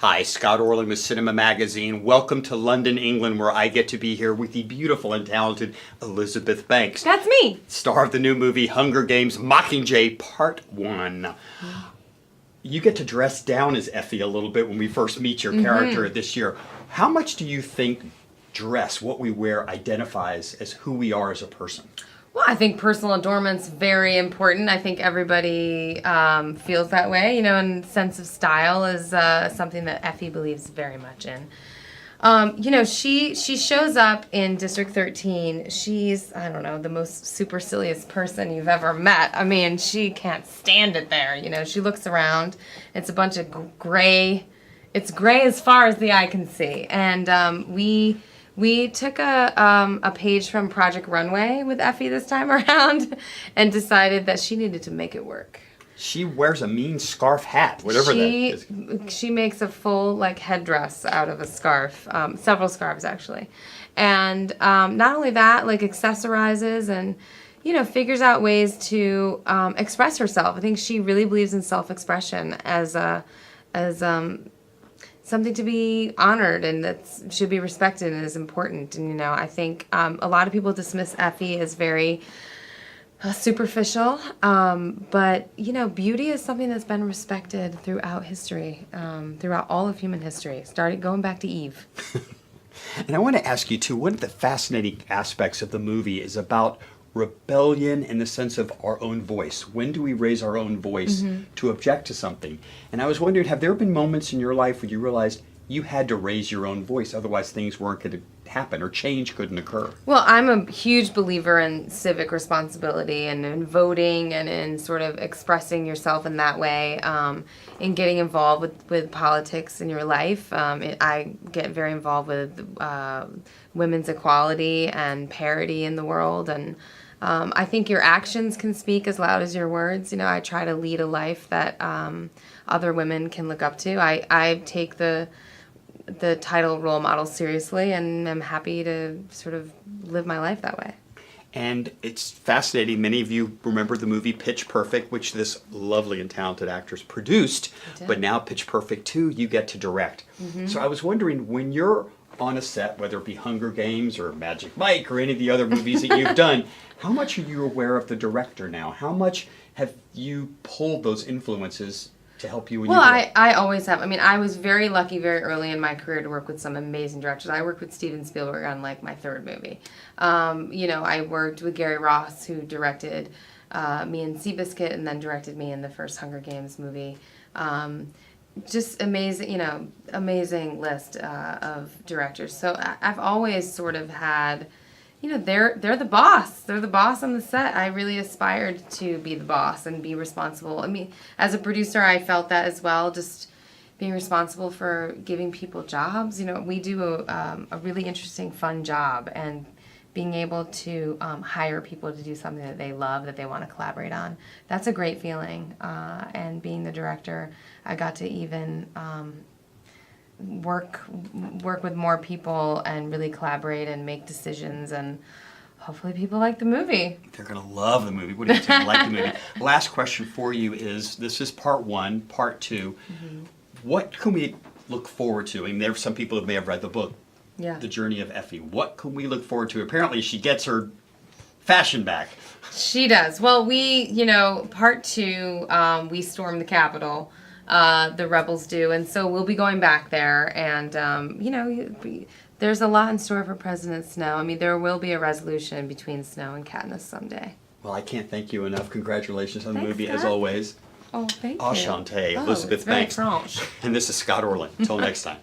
Hi, Scott Orlin with CINEMA-Magazin. Welcome to London, England, where I get to be here with the beautiful and talented Elizabeth Banks. That's me. Star of the new movie Hunger Games Mockingjay Part 1. You get to dress down as Effie a little bit when we first meet your character this year. How much do you think dress, what we wear, identifies as who we are as a person? Well, I think personal adornment's very important. I think everybody feels that way, and sense of style is something that Effie believes very much in. She shows up in District 13. She's, I don't know, the most supercilious person you've ever met. I mean, she can't stand it there. She looks around. It's a bunch of gray. It's gray as far as the eye can see. And we took a page from Project Runway with Effie this time around and decided that she needed to make it work. She wears a mean scarf hat, whatever that is. She makes a full headdress out of a scarf, several scarves actually. And not only that, accessorizes and figures out ways to express herself. I think she really believes in self-expression as something to be honored and that should be respected and is important. And I think a lot of people dismiss Effie as very superficial, but beauty is something that's been respected throughout history, throughout all of human history, going back to Eve. And I want to ask you too, one of the fascinating aspects of the movie is about rebellion in the sense of our own voice. When do we raise our own voice to object to something? And I was wondering, have there been moments in your life where you realized you had to raise your own voice, otherwise things weren't going to happen or change couldn't occur? Well, I'm a huge believer in civic responsibility and in voting and in sort of expressing yourself in that way, in getting involved with politics in your life. I get very involved with women's equality and parity in the world, and I think your actions can speak as loud as your words. I try to lead a life that other women can look up to. I take the title role model seriously, and I'm happy to sort of live my life that way. And it's fascinating. Many of you remember the movie Pitch Perfect, which this lovely and talented actress produced, but now Pitch Perfect 2 you get to direct. So I was wondering, when you're on a set, whether it be Hunger Games or Magic Mike or any of the other movies that you've done, how much are you aware of the director now? How much have you pulled those influences to help you when you work? I always have. I mean, I was very lucky very early in my career to work with some amazing directors. I worked with Steven Spielberg on my third movie. I worked with Gary Ross, who directed me in Seabiscuit and then directed me in the first Hunger Games movie. Just amazing, amazing list of directors. So I've always sort of had, they're the boss. They're the boss on the set. I really aspired to be the boss and be responsible. I mean, as a producer, I felt that as well, just being responsible for giving people jobs. We do a really interesting, fun job, and being able to hire people to do something that they love, that they want to collaborate on. That's a great feeling. And being the director, I got to even work with more people and really collaborate and make decisions, and hopefully people like the movie. They're going to love the movie. What do you think? Like the movie? Last question for you is, this is part 1, part 2. What can we look forward to? I mean, there are some people who may have read the book, The Journey of Effie. What can we look forward to? Apparently she gets her fashion back. She does. Well, part 2, we storm the Capitol. The rebels do, and so we'll be going back there, and there's a lot in store for President Snow. I mean, there will be a resolution between Snow and Katniss someday. Well, I can't thank you enough. Congratulations on the movie, Scott. as always. Oh, thank you. Enchanté, Elizabeth it's very Banks. French. And this is Scott Orlin. Until next time.